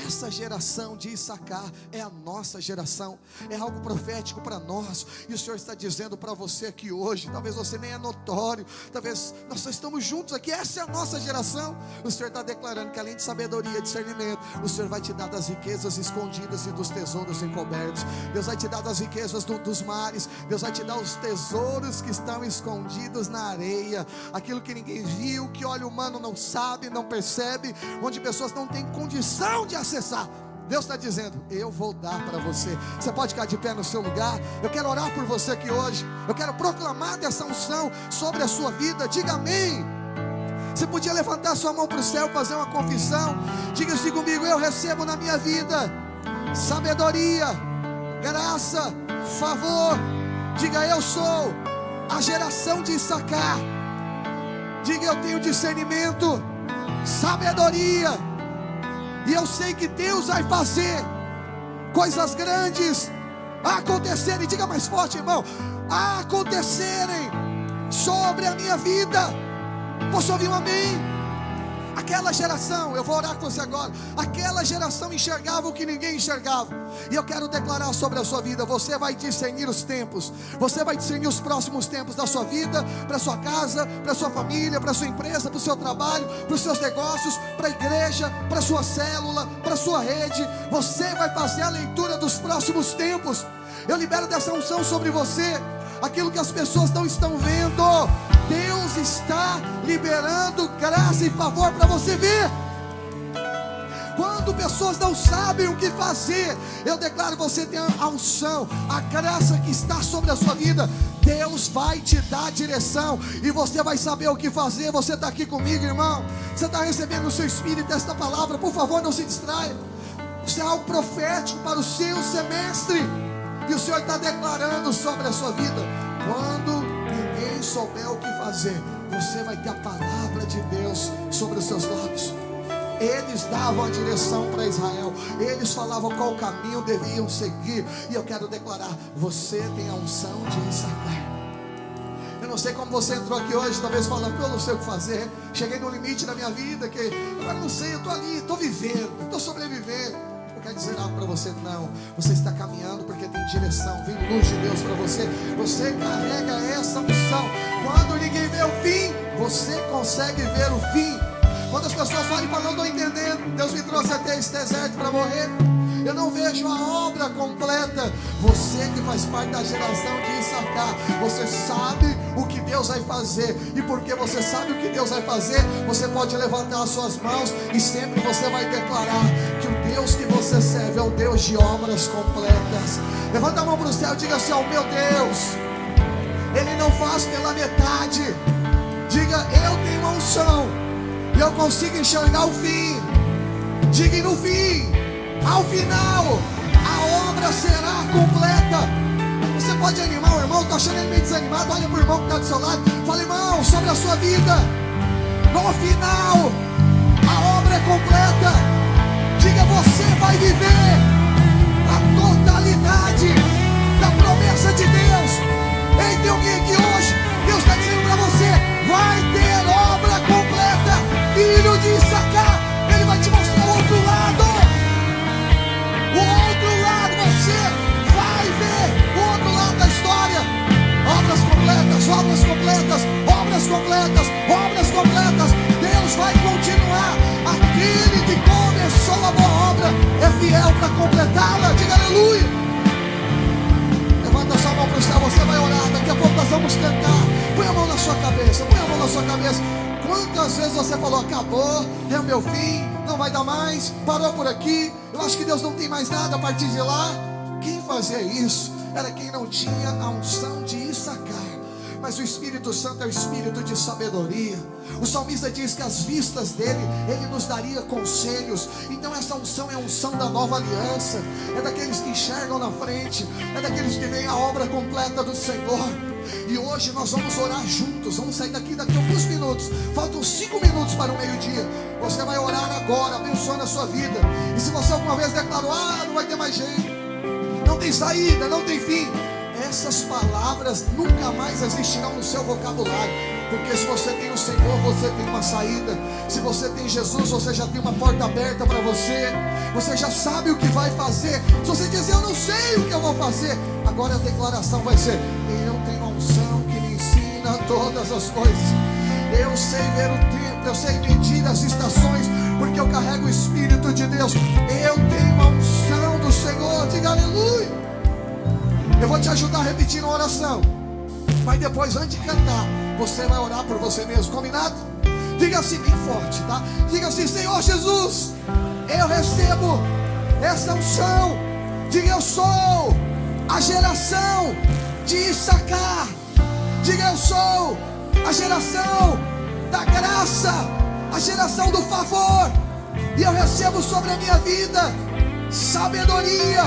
Essa geração de Issacar é a nossa geração, é algo profético para nós. E o Senhor está dizendo para você aqui hoje, talvez você nem é notório, talvez nós só estamos juntos aqui, essa é a nossa geração. O Senhor está declarando que além de sabedoria e discernimento, o Senhor vai te dar das riquezas escondidas e dos tesouros encobertos. Deus vai te dar das riquezas dos mares, Deus vai te dar os tesouros que estão escondidos na areia, aquilo que ninguém viu, que olho humano não sabe, não percebe, onde pessoas não têm condição de acessar. Deus está dizendo: eu vou dar para você. Você pode ficar de pé no seu lugar. Eu quero orar por você aqui hoje. Eu quero proclamar dessa unção sobre a sua vida. Diga amém. Você podia levantar sua mão para o céu, fazer uma confissão. Diga assim comigo: eu recebo na minha vida sabedoria, graça, favor. Diga: eu sou a geração de Issacar. Diga: eu tenho discernimento, sabedoria, e eu sei que Deus vai fazer coisas grandes acontecerem. Diga mais forte, irmão: acontecerem sobre a minha vida. Posso ouvir um amém? Aquela geração, eu vou orar com você agora. Aquela geração enxergava o que ninguém enxergava. E eu quero declarar sobre a sua vida: você vai discernir os tempos. Você vai discernir os próximos tempos da sua vida, para a sua casa, para a sua família, para a sua empresa, para o seu trabalho, para os seus negócios, para a igreja, para a sua célula, para a sua rede. Você vai fazer a leitura dos próximos tempos. Eu libero dessa unção sobre você aquilo que as pessoas não estão vendo. Deus está liberando graça e favor para você ver. Quando pessoas não sabem o que fazer, eu declaro: você tem a unção, a graça que está sobre a sua vida. Deus vai te dar direção e você vai saber o que fazer. Você está aqui comigo, irmão? Você está recebendo no seu espírito esta palavra? Por favor, não se distraia. Isso é algo profético para o seu semestre, e o Senhor está declarando sobre a sua vida. Quando ninguém souber o que fazer, você vai ter a palavra de Deus sobre os seus lábios. Eles davam a direção para Israel, eles falavam qual caminho deviam seguir. E eu quero declarar: você tem a unção de Issacar. Eu não sei como você entrou aqui hoje, talvez falando: eu não sei o que fazer, cheguei no limite da minha vida, que eu não sei, eu estou ali, estou vivendo, estou sobrevivendo. Eu quero dizer algo para você: não, você está caminhando porque tem direção, vem luz de Deus para você. Você carrega essa unção. Quando ninguém vê o fim, você consegue ver o fim. Quando as pessoas falam: não estou entendendo, Deus me trouxe até esse deserto para morrer, eu não vejo a obra completa. Você que faz parte da geração de Issacar, você sabe o que Deus vai fazer. E porque você sabe o que Deus vai fazer, você pode levantar as suas mãos e sempre você vai declarar que o Deus que você serve é o Deus de obras completas. Levanta a mão para o céu e diga assim: meu Deus, Ele não faz pela metade. Diga: eu tenho uma unção e eu consigo enxergar o fim. Diga: e no fim, ao final, a obra será completa. Você pode animar o irmão? Estou achando ele meio desanimado. Olha para o irmão que está do seu lado. Fala: irmão, sobre a sua vida, no final, a obra é completa. Diga: você vai viver a totalidade da promessa de Deus. na sua cabeça. Quantas vezes você falou, acabou, é o meu fim, não vai dar mais, parou por aqui, eu acho que Deus não tem mais nada a partir de lá? Quem fazia isso era quem não tinha a unção de Issacar. Mas o Espírito Santo é o Espírito de sabedoria. O salmista diz que as vistas dele, ele nos daria conselhos. Então essa unção é a unção da nova aliança. É daqueles que enxergam na frente, é daqueles que veem a obra completa do Senhor. E hoje nós vamos orar juntos. Vamos sair daqui a alguns minutos. Faltam 5 minutos para o meio-dia. Você vai orar agora, abençoando a sua vida. E se você alguma vez declarou, não vai ter mais jeito, não tem saída, não tem fim, essas palavras nunca mais existirão no seu vocabulário. Porque se você tem o Senhor, você tem uma saída. Se você tem Jesus, você já tem uma porta aberta para você. Você já sabe o que vai fazer. Se você dizer, eu não sei o que eu vou fazer, agora a declaração vai ser, eu tenho a unção que me ensina todas as coisas. Eu sei ver o tempo, eu sei medir as estações, porque eu carrego o Espírito de Deus. Eu tenho a unção do Senhor. Diga aleluia. Eu vou te ajudar a repetir uma oração, mas depois, antes de cantar, você vai orar por você mesmo, combinado? Diga assim bem forte, tá? Diga assim, Senhor Jesus, eu recebo essa unção. Diga, eu sou a geração de Issacar. Diga, eu sou a geração da graça, a geração do favor. E eu recebo sobre a minha vida sabedoria,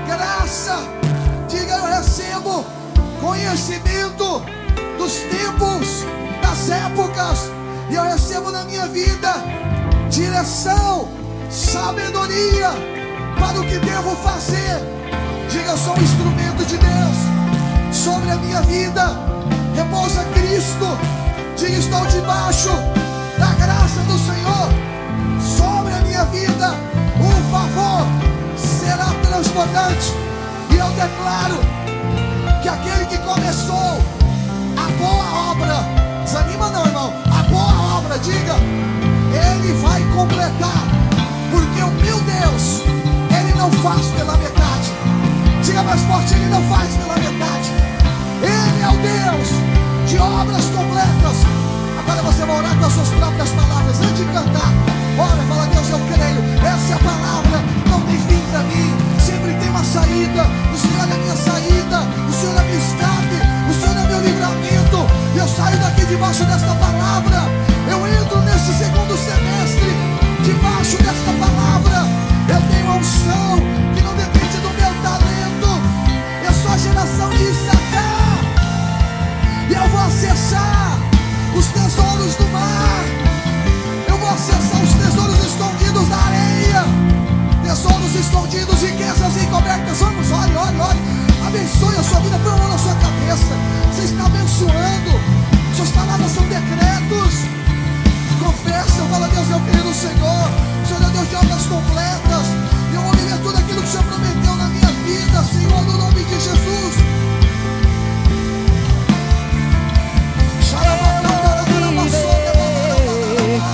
graça. Diga, eu recebo conhecimento dos tempos, das épocas. E eu recebo na minha vida direção, sabedoria para o que devo fazer. Diga, eu sou um instrumento de Deus. Sobre a minha vida repousa Cristo. Diga, estou debaixo da graça do Senhor. Sobre a minha vida o favor será transbordante. E eu declaro que aquele que começou a boa obra, desanima não, irmão, a boa obra, diga, ele vai completar, porque o meu Deus, ele não faz pela metade. Diga mais forte, ele não faz pela metade. Ele é o Deus de obras completas. Agora você vai orar com as suas próprias palavras, antes de cantar, ora, fala, Deus, eu creio, essa é a palavra, não tem fim para mim, sempre tem uma saída. O Senhor é a minha saída, o Senhor é meu escape, o Senhor é meu livramento. E eu saio daqui debaixo desta palavra. Eu entro nesse segundo semestre debaixo desta palavra. Eu tenho a unção que não depende do meu talento. Eu sou a geração de Issacar. E eu vou acessar os tesouros do mar. Eu vou acessar os tesouros escondidos da areia, tesouros escondidos, riquezas encobertas. Vamos, ore, ore, ore. Abençoe a sua vida, põe a mão na sua cabeça. Você está abençoando. Suas palavras são decretos. Confessa, fala, Deus, eu creio no Senhor. O Senhor é Deus de obras completas. E eu vou viver tudo aquilo que o Senhor prometeu na minha vida, Senhor, no nome de Jesus.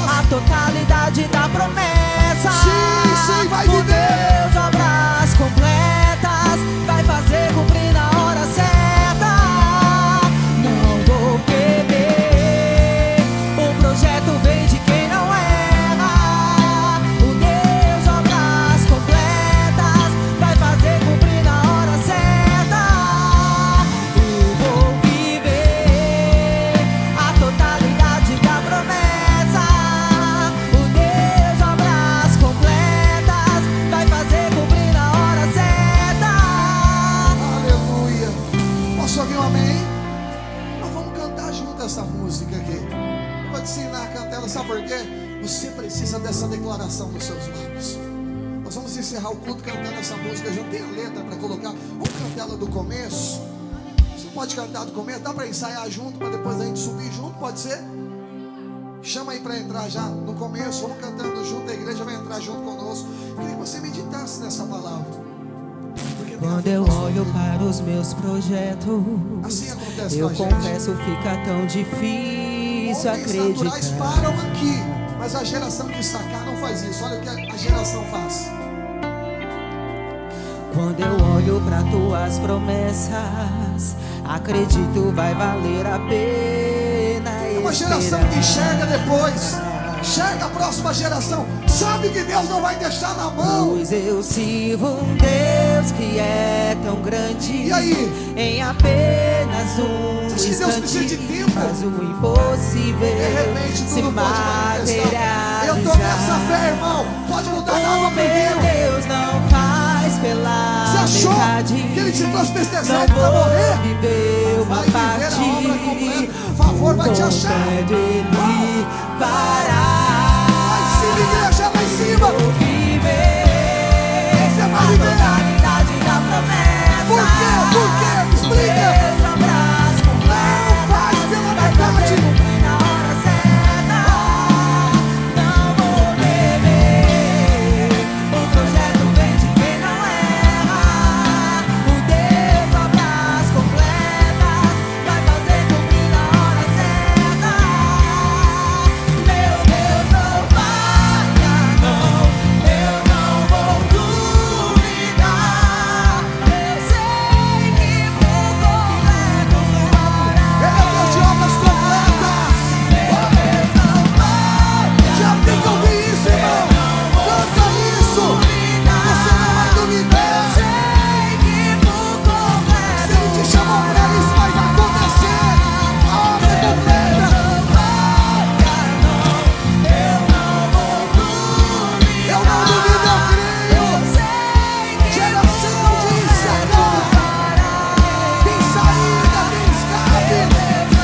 A totalidade da promessa. Sim, vai viver. Deus, obras completas, vai fazer cumprir na hora certa. Não vou temer, o projeto vem de quem não erra. O Deus, obras completas, vai fazer cumprir na hora certa. Eu vou viver a totalidade da promessa. Essa música aqui, eu vou te ensinar a cantar ela, sabe por quê? Você precisa dessa declaração nos seus lábios. Nós vamos encerrar o culto cantando essa música junto. Tem a letra para colocar, vamos cantar ela do começo. Você pode cantar do começo, dá para ensaiar junto, para depois a gente subir junto, pode ser? Chama aí para entrar já no começo, vamos cantando junto, a igreja vai entrar junto conosco. Queria que você meditasse nessa palavra. Quando eu olho para os meus projetos, assim acontece eu com a gente. confesso, fica tão difícil Homens acreditar. naturais param aqui, mas a geração de Issacar não faz isso. Olha o que a geração faz. Quando eu olho para tuas promessas, acredito vai valer a pena. uma geração que enxerga depois. Enxerga a próxima geração. Sabe que Deus não vai deixar na mão. Pois eu sirvo um Deus que é tão grande. E aí? Em apenas um Você acha que Deus precisa de instante tempo? faz o impossível De repente se tudo pode manifestar. materializar. Eu tô nessa fé, irmão. Pode mudar da água O pro meu vinho. Deus não faz pela Você achou metade. que Ele te trouxe pra esse Não deserto pra vou morrer? viver uma Vai viver parte. a obra completa. Por favor, vai te achar. Quando Ele parar. Lá em cima, igreja, lá em cima. Vou viver Você vai a viver. totalidade da promessa. Por quê? Por quê? Me explica. Deus abraço completo. Não faz pela Vai fazer metade. cumprir na hora certa. Não vou beber. O projeto vem de quem não erra. O Deus abraço completa. Vai fazer cumprir na hora certa. Meu Deus não falha, não. Eu não vou duvidar. Eu sei que por completo Ele é Deus de obras completas. Já tem que ouvir isso, irmão. Canta isso. Você não vai duvidar. Se Ele te chamou pra isso, vai acontecer. A obra é completa. Eu não duvido, eu creio. Geração de incerteza. Tem saída, tem escape. Você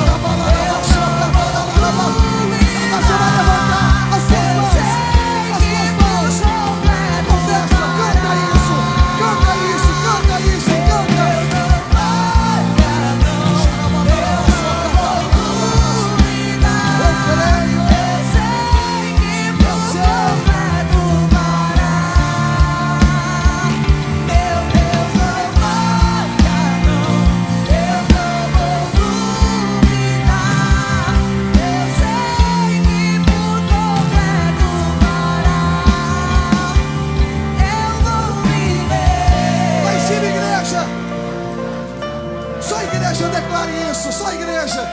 vai levantar as suas mãos. As suas mãos. Confessa, canta isso. Canta isso, canta isso, canta. Eu creio. Lá em cima, igreja. Só a igreja declare isso. Só a igreja.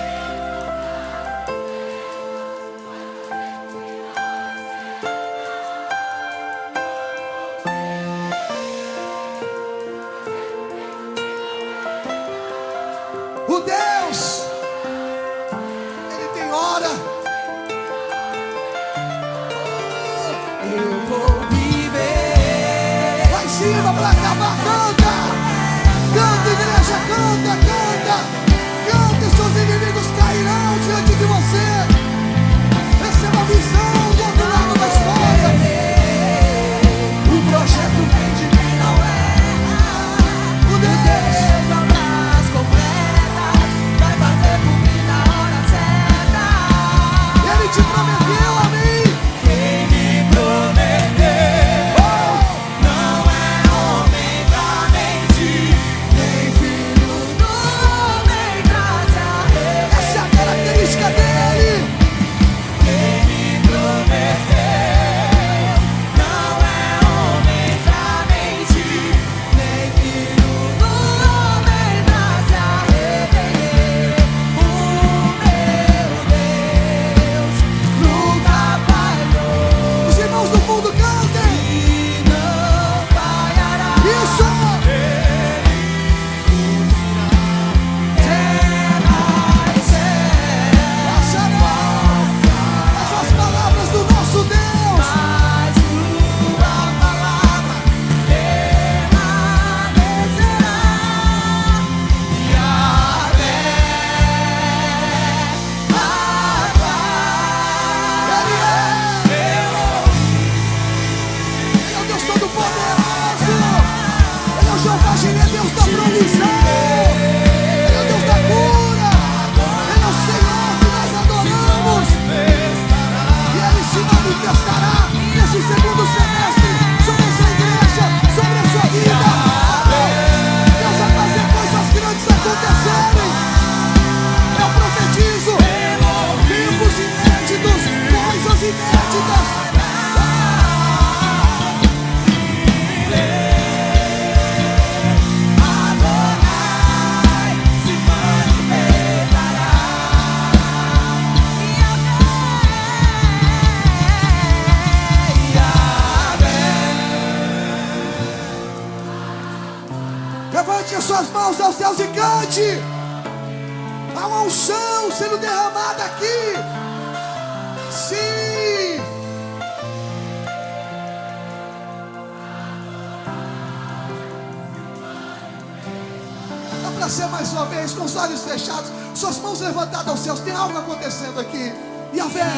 O Deus, Ele tem hora. Eu vou viver. Lá em cima pra acabar, canta. Canta, igreja, canta, canta. Canta e seus inimigos cairão diante de você. Receba a visão do outro lado da história. O projeto vem de quem não é. O Deus. Ele te prometeu a mim. Não é homem pra Levante as suas mãos aos céus e cante. Há uma unção sendo derramada aqui. Sim. Dá para ser mais uma vez, com os olhos fechados, suas mãos levantadas aos céus. Tem algo acontecendo aqui. Yahvé.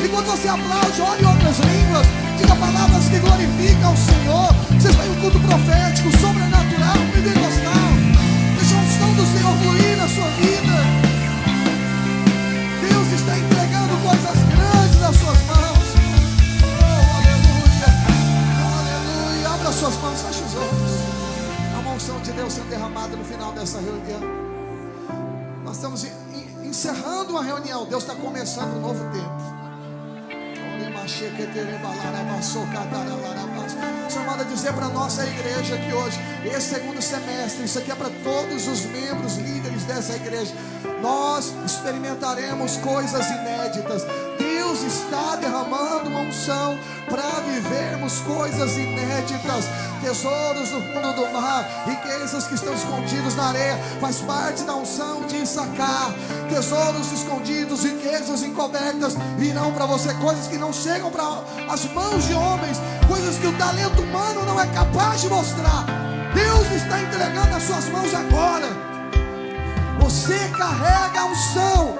Enquanto você aplaude, ore em outras línguas, diga palavras que glorificam o Senhor. Você vai em um culto profético, sobrenatural, pentecostal. Deixa a unção do Senhor fluir na sua vida. Deus está entregando coisas grandes nas suas mãos. Oh, aleluia, aleluia. Abra suas mãos, feche os olhos. Há uma unção de Deus sendo derramada no final dessa reunião. Nós estamos encerrando uma reunião. Deus está começando um novo tempo. O Senhor manda dizer para a nossa igreja aqui hoje, esse segundo semestre, isso aqui é para todos os membros, líderes dessa igreja. Nós experimentaremos coisas inéditas. Deus está derramando uma unção para vivermos coisas inéditas. Tesouros no fundo do mar, riquezas que estão escondidos na areia, faz parte da unção de Issacar. Tesouros escondidos, riquezas encobertas virão para você, coisas que não chegam para as mãos de homens, coisas que o talento humano não é capaz de mostrar. Deus está entregando nas suas mãos agora. Você carrega a unção.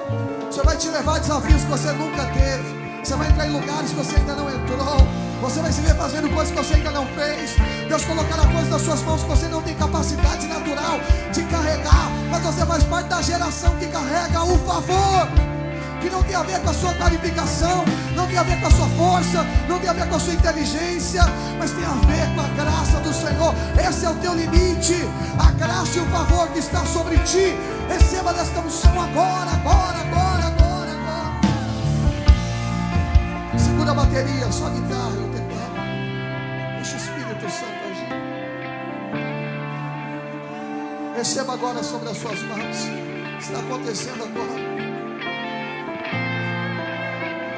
Você vai te levar a desafios que você nunca teve. Você vai entrar em lugares que você ainda não entrou. Você vai se ver fazendo coisas que você ainda não fez. Deus colocará coisas nas suas mãos que você não tem capacidade natural de carregar. Mas você faz parte da geração que carrega o favor, que não tem a ver com a sua qualificação, não tem a ver com a sua força, não tem a ver com a sua inteligência, mas tem a ver com a graça do Senhor. Esse é o teu limite, a graça e o favor que está sobre ti. Receba desta unção agora, agora, agora, agora, agora. Segura a bateria, só a guitarra e o teclado. Deixa o Espírito Santo agir. Receba agora sobre as suas mãos. Está acontecendo agora.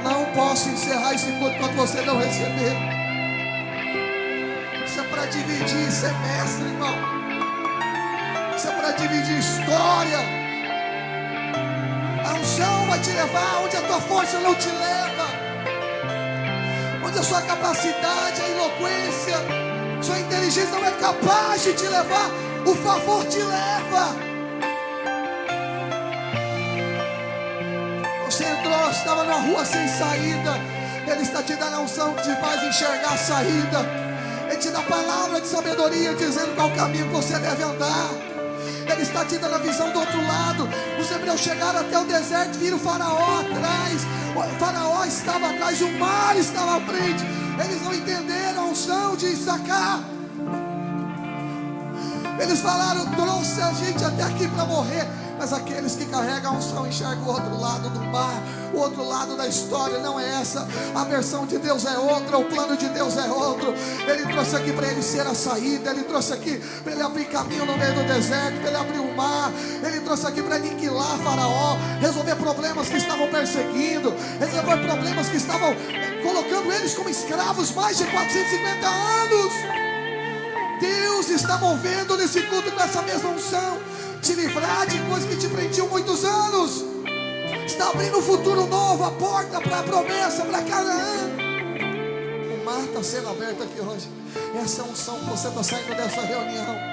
Não posso encerrar esse culto enquanto você não receber. Isso é para dividir semestre, irmão. Isso é para dividir história. A unção vai te levar onde a tua força não te leva, onde a sua capacidade, a eloquência, sua inteligência não é capaz de te levar. O favor te leva. Você entrou, estava numa rua sem saída. Ele está te dando a unção que te faz enxergar a saída. Ele te dá palavra de sabedoria, dizendo qual caminho você deve andar. Ele está te dando a visão do outro lado. Os hebreus chegaram até o deserto, viram o faraó atrás. O faraó estava atrás, o mar estava à frente. Eles não entenderam a unção de Issacar. Eles falaram, trouxe a gente até aqui para morrer. Mas aqueles que carregam a unção enxergam o outro lado do mar, o outro lado da história. Não é essa, a versão de Deus é outra, o plano de Deus é outro. Ele trouxe aqui para ele ser a saída. Ele trouxe aqui para ele abrir caminho no meio do deserto, para ele abrir o mar. Ele trouxe aqui para aniquilar Faraó, resolver problemas que estavam perseguindo, resolver problemas que estavam colocando eles como escravos mais de 450 anos. Deus está movendo nesse culto com essa mesma unção, te livrar de coisas que te prendiam muitos anos. Está abrindo um futuro novo, a porta para a promessa, para Canaã. O mar está sendo aberto aqui hoje. Essa unção que você está saindo dessa reunião.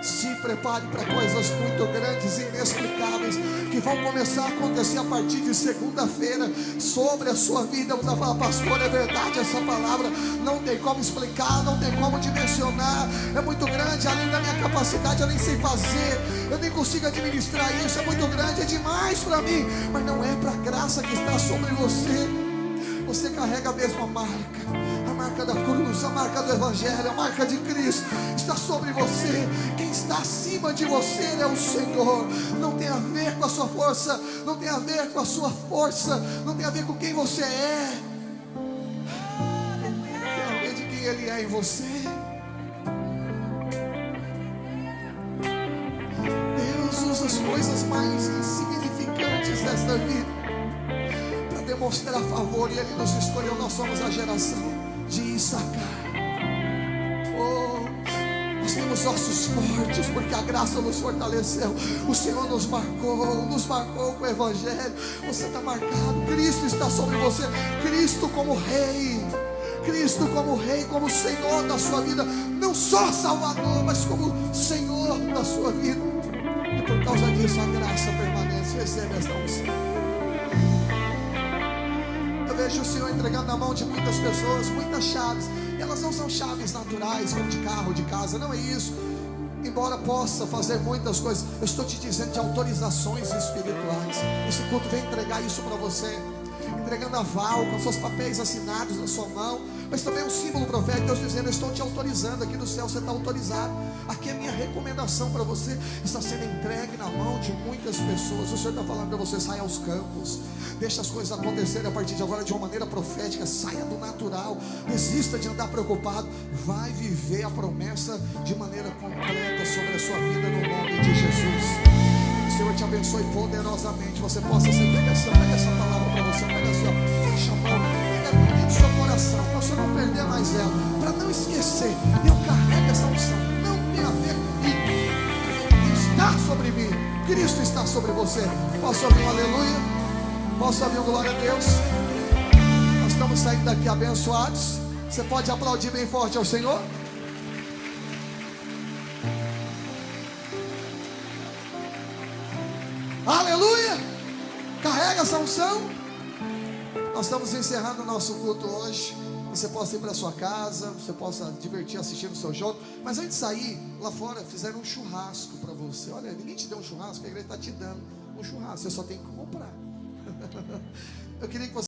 Se prepare para coisas muito grandes e inexplicáveis que vão começar a acontecer a partir de segunda-feira sobre a sua vida. Você vai falar, pastor, é verdade essa palavra, não tem como explicar, não tem como dimensionar, é muito grande, além da minha capacidade, eu nem sei fazer, eu nem consigo administrar isso, é muito grande, é demais para mim. Mas não é para a graça que está sobre você. Você carrega a mesma marca, a marca da cruz, a marca do Evangelho, a marca de Cristo está sobre você. Quem está acima de você é o Senhor. Não tem a ver com a sua força, não tem a ver com a sua força, não tem a ver com quem você é. Tem a ver de quem Ele é em você. Deus usa as coisas mais insignificantes desta vida demonstrar favor, e Ele nos escolheu. Nós somos a geração de Issacar. Nós temos ossos fortes porque a graça nos fortaleceu. O Senhor nos marcou com o Evangelho. Você está marcado, Cristo está sobre você. Cristo como Rei, Cristo como Rei, como Senhor da sua vida, não só Salvador, mas como Senhor da sua vida. E por causa disso a graça permanece. Receba esta unção. Vejo o Senhor entregando na mão de muitas pessoas muitas chaves. E elas não são chaves naturais, como de carro, de casa, não é isso. Embora possa fazer muitas coisas, eu estou te dizendo de autorizações espirituais. Esse culto vem entregar isso para você, entregando aval com seus papéis assinados na sua mão, mas também um símbolo profético. Deus dizendo, eu estou te autorizando. Aqui no céu você está autorizado. Aqui é a minha recomendação para você, está sendo entregue na mão de muitas pessoas. O Senhor está falando para você, saia aos campos, deixa as coisas acontecerem a partir de agora de uma maneira profética. Saia do natural, desista de andar preocupado, vai viver a promessa de maneira completa sobre a sua vida, no nome de Jesus. O Senhor te abençoe poderosamente. Você possa ser, pega essa palavra para você, pega assim, ó, fecha a mão, pega dentro do seu coração, para você não perder mais ela, para não esquecer. Eu carrego essa unção, não tem a ver comigo, está sobre mim, Cristo está sobre você. Posso ouvir um aleluia? Posso ouvir um glória a Deus? Nós estamos saindo daqui abençoados. Você pode aplaudir bem forte ao Senhor? Aleluia! Carrega essa unção. Nós estamos encerrando o nosso culto hoje. Você possa ir para sua casa, você possa divertir assistindo o seu jogo. Mas antes de sair, lá fora fizeram um churrasco para você. Olha, ninguém te deu um churrasco, a igreja está te dando um churrasco. Você só tem que comprar. Eu queria que você